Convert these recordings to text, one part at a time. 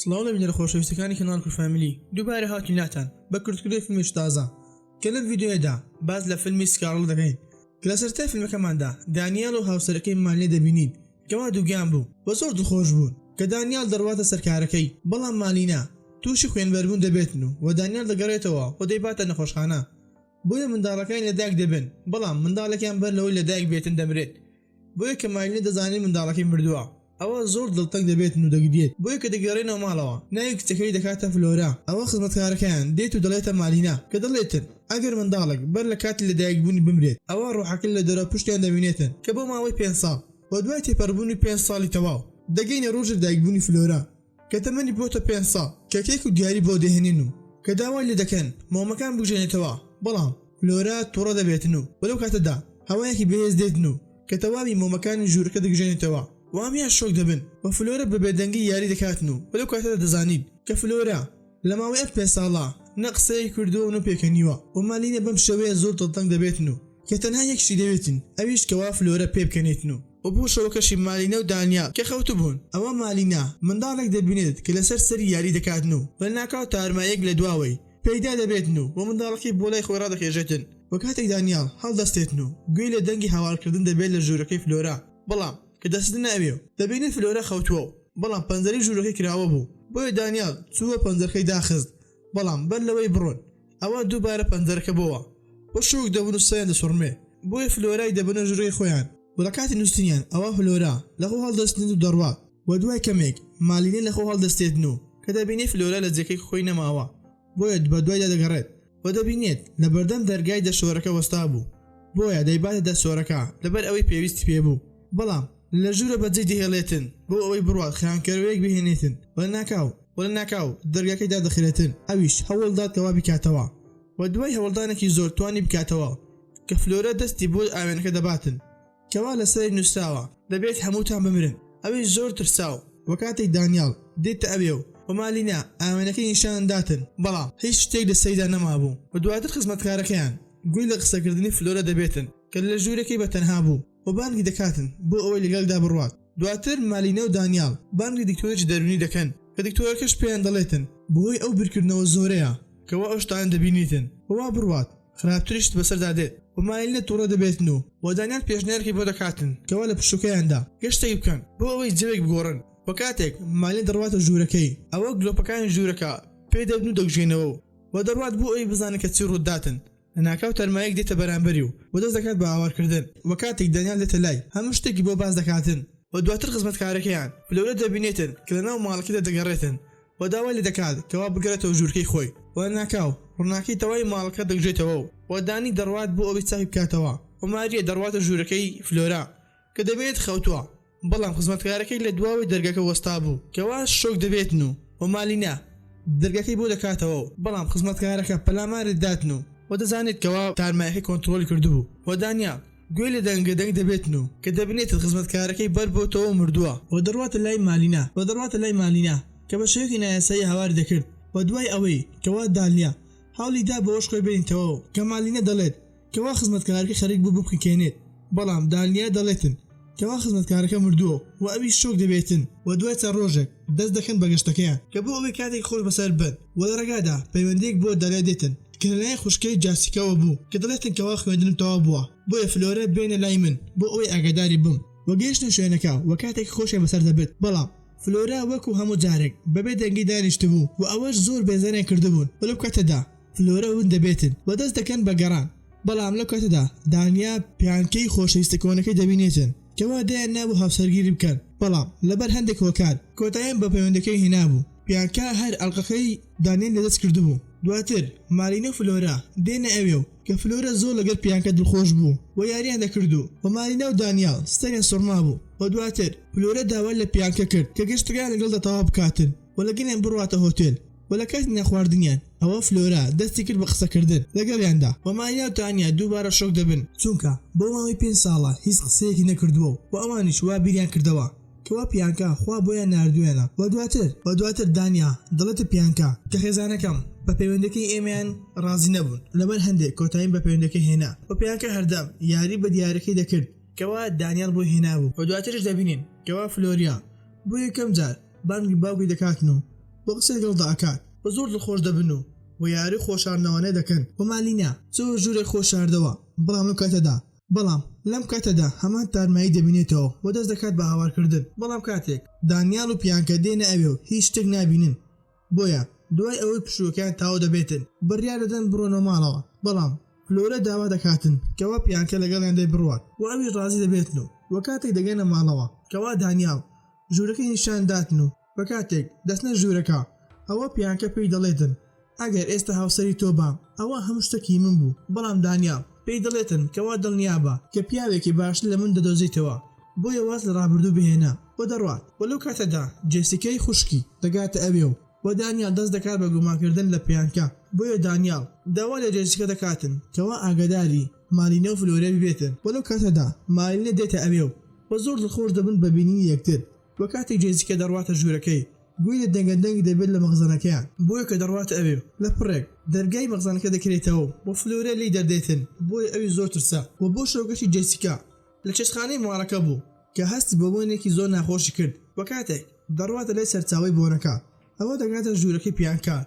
سڵاو لە بینەرە خۆشەویستەکانی کەناڵ فامیلی دووبارە هاتویناتان بە کورتکردنی فیلمێکی تازە کە لەم ڤیدیۆیەدا باز لە فیلمی سکارڵ دەکەین کە لە سەرەتای فیلمەکەماندا دانیال و هاوسەرەکەی مالینە دەبینین کەوا دووگیان بوو بە زۆر دڵخۆش بوون کە دانیال دەڕواتە سەرکارەکەی بەڵام مالینە تووشی خوێنبەربوون دەبێتن و دانیال دەگەڕێتەوە و دەیباتە نەخۆشخانە بۆیە منداڵەکان لەدایک دەبن بەڵام منداڵەکان بەر لەوەی لەدایک بێتن دەمرێت بۆیە کە مالینە دەزانێت منداڵەکەی مردووە ئەوە زۆر دڵتەنگ دەبێتن و دەگدێت بۆیە کە دەگەڕێنەوە ماڵەوە ناوی کچەکەی دەکاتە فلۆرا ئەوە خزمەتکارەکەیان دێت و دەڵێتە مالینە کە دەڵێتن ئەگەر منداڵک بەر لە کاتی لەدایکبوونی بمرێت ئەوە ڕوحەکە لە دەرە پشتیان دەبینێتن کە بۆ ماوەی 5 ساڵ و دوای تێپەڕبوونی 5 ساڵی تەواو دەگەینە ڕۆژی لەدایکبوونی فلۆرا کە تەمەنی بۆتە 5 ساڵ کە کێک و دیاری بۆ دەهێنین و کە داوای لێ دەکەن مۆمەکان بژێنێتەوە بەڵام فلۆرا تووڕە دەبێتن و بەلەو کاتەدا هەوایەکی بەهێز دێتن و کە تەواوی مۆمەکانی ژوورەکە دەگژێنێتەوە وامیان شۆک دەبن و فلۆرە بە بێدەنگی یاری دەکاتن و بەلەو کاتەدا دەزانین کە فلۆرا لە ماوەی 5 ساڵە نە قسەی کردووە و پێکەنیوە و مالینە بەم شێوەیە زۆر دڵتەنگ دەبێتن و کە تەنها یەکشی دەوێتن ئەویش کەوا فلۆرە پێ بکەنێتن و بۆ شەوەکەشی مالینە و دانیال کە خەوتو بوون ئەوە مالینە منداڵێک دەبینێت کە لەسەر سەری یاری دەکاتن و بە ناکاو تارمایەک لە دواوەی پەیدا دەبێتن و منداڵەکەی بۆ لای خۆی ڕادەخێژێتن و کاتێک دانیال هەڵدەستێتن و گوێی لە دەنگی هاوارکردن دەبێت لە ژوورەکەی فلۆرا بەڵام کە دەست ناوێ دەبینێت فلۆرە خەوتووە بەڵام پەنجەری ژوورەکەی کراوە بوو بۆیە دانیال چووە پەنجەرەکەی داخست بەڵام بەر لەوەی بڕۆن ئەوە دووبارە پەنجەرەکە بۆوە بۆ شوک دەبن و سەیان دەسوڕمێ بۆیە فلۆرای دەبنە ژوورەکەی خۆیان و لە کاتی نووسینیان ئەوە فلۆرا لەخۆ هەڵدەستێت و دەڕوات و دوای کەمێک مالینە لەخۆ هەڵدەستێتن و کە دەبینێت فلۆرا لە جێگەی خۆی نەماوە بۆیە بە دوایدا دەگەڕێت و دەبینێت لە بەردەم دەرگای دەشۆرەکە وەستا بوو بۆیە دەیباتە دەسۆرەکە لەبەر ئەوەی پێویستی پێبوو بەڵام لە ژوورە بەجێ دەهێڵێتن بۆ ئەوەی بڕوات خیانکەرەوەیەک بهێنێتن وە ناکاو دەرگاکەی دادەخرێتن ئەویش هەوڵدات کەوا بکاتەوە و دوای هەوڵدانێکی زۆر توانی بکاتەوە کە فلۆرە دەستی بۆ ئاوێنەکە دەباتن کەوا لەسەری نووسراوە دەبێت هەمووتان بمرن ئەویش زۆر ترساو و کاتێک دانیال دێتە ئەوێ و مالینە ئاوێنەکەی نیشانداتن بەڵام هیچ شتێک لە سەیدا نەمابوو و دواتر خزمەتکارەکەیان گوێی لە قسەکردنی فلۆرە دەبێتن کە لە ژوورەکەی بەتەنها بوو و بانگی دەکاتن بۆ ئەوەی لەگەڵدا بڕوات دواتر مالینە و دانیال بانگی دکتۆرێکی دەرونی دەکەن کە دکتۆرەکەش پێیان دەڵێتن بۆی ئەو بیرکردنەوە زۆرەیە کەوا ئەو شتان دەبینیتن وا بڕوات خراپتریشت بەسەردا دێت و مالینە تووڕە دەبێتن و دانیال پێشنیارێکی بۆ دەکاتن کەوا لە پشووکەیاندا گەشتێک بکەن بۆ ئەوەی جەوێک بگۆڕن بە کاتێک مالین دەڕواتە ژوورەکەی ئەوە گلۆپەکانی ژوورەکە پێ دەبن و دەگژێنەوە و دەڕوات بۆ ئەوی بزانن کە چی ڕووداتن ناکاو تەرمایەک دێتە بەرامبەری و دەست دەکات بە هاوارکردن و کاتێک دانیال دێتە لای هەموو شتێکی بۆ باز دەکاتن و دواتر خزمەتکارەکەیان فلۆرە دەبینێتن کە لەناو ماڵەکەیدا دەگەڕێتن و داوای لێ دەکات کەوا بگرێتەوە ژوورەکەی خۆی و ناکاو ڕووناکەی تەوای ماڵەکە دەگژێتەوە و دانی دەڕوات بۆ ئەوەی چاوی بکاتەوە و ماریە دەڕواتە ژوورەکەی فلۆرا کە دەبێت خەوتووە بەڵام خزمەتکارەکەی لە دواوی دەرگاکە وەستا بوو کەوا شۆک دەبێتن و مالینە دەرگاکەی بۆ دەکاتەوە بەڵام خزمەتکارەکە پەلاماری داتن و دەزانێت کەوا تارمایەکەی کۆنتترۆلی کردبوو و دانیال گوێی لە دەنگەدەنگ دەبێتن و کە دەبنێت خزمەتکارەکەی بەر بۆتەوە مردووە و دەڕواتە لای مالینە کە بە شێوەیەکی نایاسایی هاواری دەکرد و دوای ئەوەی کەوا دالیا هەوڵی دا بۆش خۆی بێنیتەوە کە مالینە دەڵێت کەوا خزمەتکارەکەی خەریک بوو بکەێنێت بەڵام دالیا دەڵێتن کەوا خزمەتکارەکە مردووە و ئەوی شۆک دەبێتن و دوای چەند ڕۆژێک دەست دەکەن بە گەشتەکەیان کە بۆ ئەوەی کاتێک خۆش بەسەر بن و لە ڕێگادا پەیوەندێک بۆ دەلێ دێتن کە لەلایەن خوشکەی جاسیکەوە بوو کە دەڵێتن کەوا خوێندنم تەواو بووە بۆیە فلۆرە بێنە لای من بۆ ئەوەی ئاگاداری بم و گەیشتن شوێنەکە و کاتێک خۆشیان بەسەر دەبێت بەڵام فلۆرا وەکو هەموو جارێک بەبێ دەنگی دانیشت بوو و ئەوەش زۆر بێزانیان کردبوون و لەو کاتەدا فلۆرە ون دەبێتن و دەست دەکەن بە گەڕان بەڵام لەو کاتەدا دانیا پیانکەی خۆشەویستە کۆنەکەی دەبینێتن کەوا دایان نابوو هاوسەرگیری بکەن بەڵام لەبەر هەندێک هۆکار کۆتاییان بە پەیوەندەکەی هێنابوو پیانکە هەر ئەڵقەکەی دانیان لەدەست کردبوو دواتر مالینە و فلۆرا دێنە ئەوێ کە فلۆرە زۆر لەگەڵ پیانکە دڵخۆش بوو و یاریان دەکردو و مالینە و دانیال ستەریان سوڕما بوو و دواتر فلۆرە داوای لە پیانکە کرد کە گەشتەکان لەگەڵ دەتەوا بکاتن و لەگەڵیان بڕواتە هۆتێل و لە کاتی نەخواردنیان ئەوە فلۆرا دەستی کرد بە قسەکردن لەگەڵیاندا و مالینە و دانیا دووبارە شۆک دەبن چونکە بۆ ماوەی 5 ساڵە هیچ قسەیەکی نەکردووە و ئەوانیش وا بیریان کردەوە کەوا پیانکە خوا بۆیان ناردوێنە و دواتر دانیا دڵێتە پیانکە کە خێزانەکەم بە پەیوەندەکەی ئێمەیان ڕازی نەبوون لەبەر هەندێک کۆتاییم بە پەیوەندەکەی هێنا و پیانکە هەردەم یاری بە دیارەکەی دەکرد کەوا دانیال بۆ هێنابوو و دواترش دەبینین کەوا فلۆریا بۆ یەکەم جار بانگی باوکی دەکاتن و بۆ قسەی گەڵدا ئەکات بە زۆر دڵخۆش دەبن و یاری خۆشاردنەوەی دەکەن و مالینە چۆ ژوورێک خۆشاردەوە بەڵام لەم کاتەدا هەمان تارمایی دەبینێتەوە و دەست دەکات بە هاوارکردن بەڵام کاتێک دانیال و پیانکە دێنە ئەوێ و هیچ شتێک نابینن بۆیە دوای ئەوەی پشوەکان تاو دەبێتن بڕیار دەدەن بڕۆنە ماڵەوە بەڵام فلۆرە داوا دەکاتن کەوا پیانکە لەگەڵیان دەی بڕوات و ئەویش ڕازی دەبێتن و کاتێک دەگەنە ماڵەوە کەوا دانیال ژوورەکەی نیشان داتن و بە کاتێک دەستنە ژوورەکە ئەوە پیانکە پێی دەڵێتن ئەگەر ئێستا هاوسەری تۆ بام ئەوە هەموو شتێکی من بوو بەڵام دانیال پێی دەڵێتن کەوا دڵنیابە کە پیاوێکی باش لە من دەدۆزیتەوە بۆیە واز لە ڕابردوو بهێنا و دەڕوات و لەو کاتەدا جێسیکەی خوشکی دەگاتە ئەوێ و دانیال دەست دەکات بە گومانکردن لە پیانکە بۆیە دانیال داوا لە جێسیکە دەکاتن کەوا ئاگاداری مالینە و فلۆرە ببێتن و لەو کاتەدا مالینە دێتە ئەوێ و زۆر دڵخۆش دەبن بە بینینی یەکتر و کاتێک جێسیکە دەڕواتە ژوورەکەی گوێی لە دەنگەندەنگی دەبێت لە مەخزنەکەیان بۆیە کە دەڕواتە ئەوێ لە پڕێک دەرگای مەخزنەکە دەکرێتەوە و فلۆرە لی دەردێتن بۆیە ئەوی زۆر ترسا و بۆ شەوگەشی جێسیکا لە چێشخانەی ماڵەکە بوو کە هەستی بۆ بوونێکی زۆر ناخۆشی کرد و کاتێک دەڕواتە لای سەرچاوی بۆنەکە ئەوە دەگاتە ژوورەکەی پیانکە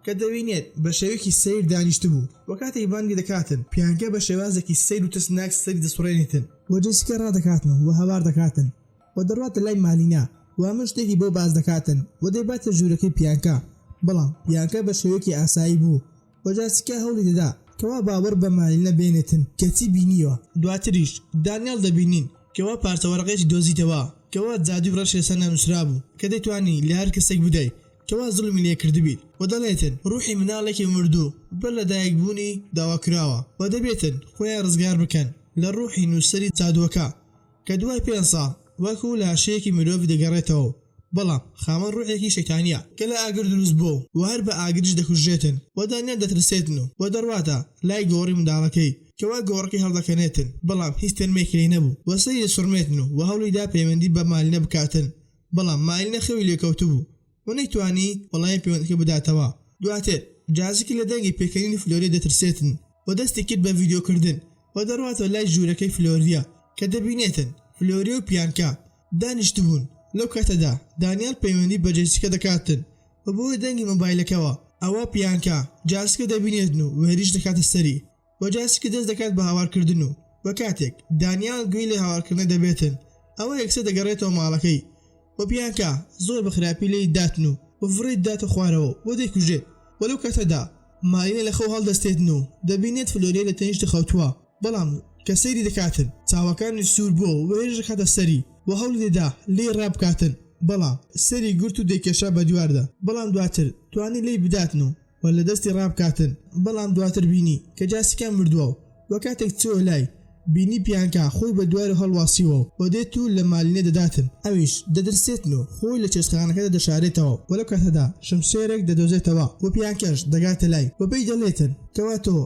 کە دەبینێت بە شێوەیەکی سیر دانیشت بوو و کاتێک بانگی دەکاتن پیانکە بە شێوازێکی سیر و تەسناک سەری دەسوڕێنێتن و جێسیکا ڕادەکاتن و هەوار دەکاتن و دەڕواتە لای مالینە و هەموو شتێکی بۆ باز دەکاتن و دەیباتە ژوورەکەی پیانکە بەڵام پیانکە بە شێوەیەکی ئاسایی بوو و جێسیکا هەوڵی دەدا کەوا باوەڕ بە مالینە بێنێتن کەچی بینیوە دواتریش دانیال دەبینین کەوا پارچەوەرەقەیەکی دۆزیتەوە کەوا جادوی ڕەشی لەسەر نانووسرا بوو کە دەیتوانی لە هەر کەسێک بدەیت کەوا زوڵمی لێ کردبیت و دەڵێتن ڕوحی مناڵێکی مردوو بەر لە دایکبوونی داواکراوە و دەبێتن خۆیان ڕزگار بکەن لە ڕوحی نووسەری جادووەکە کە دوای 5 ساڵ وەکو لاشەیەکی مرۆڤ دەگەڕێتەوە بەڵام خاوەن ڕوحێکی شەیتانیە کە لە ئاگر دروست بوو و هەر بە ئاگریش دەکوژێتن و دانیال دەترسێتن و دەڕواتە لای گۆڕی منداڵەکەی کەوا گۆڕەکەی هەڵدەکەنێتن بەڵام هیچ تەرمێکی لێ نەبوو و سەری دەسوڕمێتن و هەوڵیدا پەیوەندی بە مالینە بکاتن بەڵام مالینە خەوی لێکەوتو بوو و نەیتوانی وەڵامی پەیوەندیەکە بداتەوە دواتر جازێکی لە دەنگی پێکەنینی فلۆریە دەترسێتن و دەستی کرد بە ڤیدیۆکردن و دەڕواتەوە لای ژوورەکەی فلۆریە کە دەبینێتن فلۆریە و پیانکە دانیشت بوون لەو کاتەدا دانیال پەیوەندی بە جێسیکە دەکاتن و بۆی دەنگی مۆبایلەکەوە ئەوە پیانکە جاسکە دەبینێتن و وێریش دەکاتە سەری و جاسکە دەست دەکات بە هاوارکردن و کاتێک دانیال گوێی لە هاوارکردنە دەبێتن ئەوە یەکسەر دەگەڕێتەوە ماڵەکەی و پیانکە زۆر بە خراپی لێی داتن و فڕێت داتە خوارەوە بۆ دەیکوژێت و لەو کاتەدا مالینە لە خەو هەڵدەستێتن و دەبینێت فلۆریە لە تەنیشت خەوتووە بەڵام کە سەیری دەکاتن چاوەکانی سوور بووە و وێژ دەکاتە سەری و هەوڵی دەدا لێ ڕابکاتن بەڵام سەری گورت و دەیکێشا بە دیواردا بەڵام دواتر توانی لێی بداتن و لە دەستی ڕابکاتن بەڵام دواتر بینی کە جاسیکا مردووە و کاتێک چوە لای بینی پیانکە خۆی بە دوارە هەڵواسیوە و دێت و لە مالینە دەداتن ئەویش دەدرسێتن و خۆی لە چێشتخانەکەدا دەشارێتەوە و لەو کاتەدا شمشێرێک دەدۆزێتەوە و پیانکەش دەگاتە لای و پێی دەڵێتن کەوا تۆ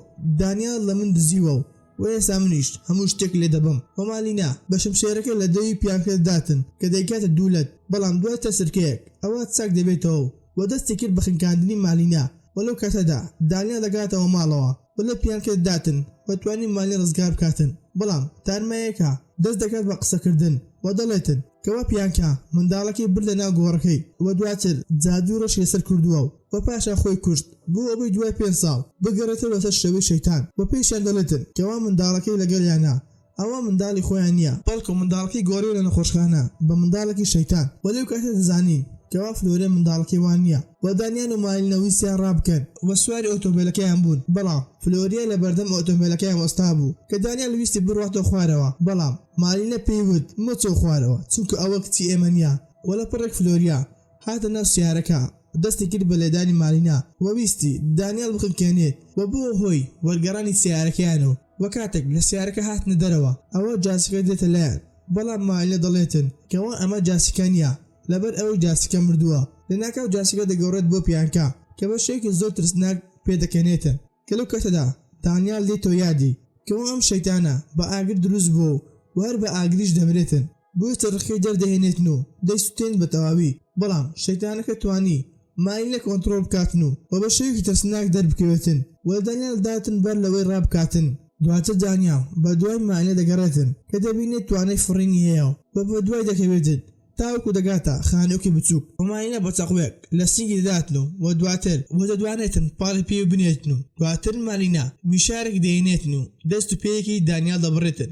دانیال لە من دزیوە و ئێستا منیش هەموو شتێک لێ دەبم و مالینە بە شمشێرەکە لە دەوی پیانکە دەداتن کە دەیکاتە دوولەت بەڵام دوای تەسرکەیەک ئەوە چاک دەبێتەوە و دەستی کرد بە خنکاندنی مالینە و لەو کاتەدا دانیال دەگاتەوە ماڵەوە و لە پیانکە دەداتن و توانی مالینە ڕزگار بکاتن بەڵام تارمایەکە دەست دەکات بە قسەکردن و دەڵێتن کەوا پیانکە منداڵەکەی برد لە ناو گۆڕەکەی و دواتر جادوو ڕەشی لەسەر کردووە و پاشا خۆی کوشت بۆ ئەوەی دوای 5 ساڵ بگەڕێتەوە لەسەر شەوەی شەیتان و پێشیان دەڵێتن کەوا منداڵەکەی لەگەڵیانە ئەوە منداڵی خۆیان نییە بەڵکو منداڵەکەی گۆڕی لە نەخۆشخانە بە منداڵێکی شەیتان و لەو کاتە دەزانین کەوا فلۆرە منداڵەکەی وان نییە و دانیال و مالینەوەی سیان ڕابکەن و سواری ئۆتۆمبیلەکەیان بوون بەڵام فلۆریە لە بەردەم ئۆتۆمبیلەکەیان وەستا بوو کە دانیال ویستی بڕواتەوە خوارەوە بەڵام مالینە پێیوت مەچۆ خوارەوە چونکە ئەوە کچی ئێمە نییە و لە پڕێک فلۆریا هاتە ناو سیارەکە دەستی کرد بە لێدانی مالینە و ویستی دانیال بخنکێنێت و بۆ هۆی وەرگەڕانی سیارەکەیانەوە و کاتێک لە سیارەکە هاتنە دەرەوە ئەوە جاسیکە دێتە لایەن بەڵام مالینە دەڵێتن کەوا ئەمە جاسیکە نییە لەبەر ئەوەی جاسیکە مردووە لە ناکاو جاسیکە دەگەڕێت بۆ پیانکە کە بە شێکی زۆر ترسناک پێدەکەنێتن کە لەو کاتەدا دانیال دێتۆ یادی کەوا ئەم شەیتانە بە ئاگر دروست بوو و هەر بە ئاگریش دەمرێتن بۆی چرخەکەی دەردەهێنێتن و دەیسوتێن بە تەواوی بەڵام شەیتانەکە توانی مالینە کۆنتڕۆڵ بکاتن و بە شێوکی ترسناک دەربکەوێتن و دانیال داتن بەر لەوەی ڕابکاتن دواتر دانیال بە دوای مالینە دەگەڕێتن کە دەبینێت توانای فڕینی هەیە و بە دوای دەکەوێتن تاوکو دەگاتە خانووکی بچووک وماینە بە چەقوێک لە سینگی دەداتن و دواتر دەدوانێتن پاڵی پێ بنێتن و دواتر مالینا میشارێک دێنێتن و دەست و پێیەکی دانیال دەبڕێتن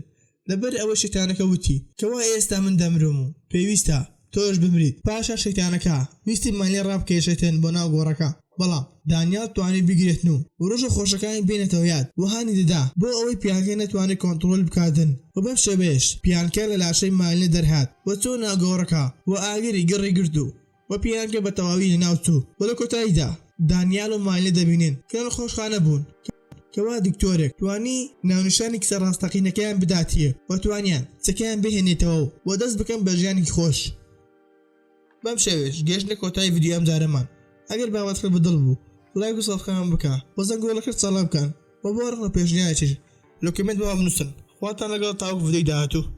لەبەر ئەوە شەیتانەکە وتی کەوا ئێستا من دەمرم و پێویستە تۆش بمریت پاشا شەیتانەکە ویستی مالی ڕابکێشێتن بۆ ناو گۆڕەکە بەڵام دانیال توانی بگرێتن و ڕۆژە خۆشەکانی بێنێتەوە یاد وهانی دەدا بۆ ئەوەی پیانکە نەتوانێت کۆنتڕۆل بکاتن و بەم شێوەیەش پیانکە لە لاشەی مالی دەرهات و چۆ ناو گۆڕەکە و ئاگری گەڕی گرت و پیانکە بە تەواوی لەناو چوو و لە کۆتاییدا دانیال و مالی دەبینن کە لە خۆشخانە بوون کەوا دکتۆرێک توانی ناونیشانی کسە ڕاستەقینەکەیان بداتیە و توانیان چەکەیان بهێنێتەوە و دەست بکەم بە ژیانی خۆش بەم شێوێش گەشتە کۆتایی ڤیدیۆ ئەم جارەمان ئەگەر باوەتکە بەدڵ بوو لایک و سەبسکرایب بکە و زەنگۆڵەکەت سەڵا بکەن و بۆ ڕەنگە پێشنیارێکیش لە کۆمنت بەوە بنووسن خواتان لەگەڵ تاوەکو ڤیدیۆی داهاتوو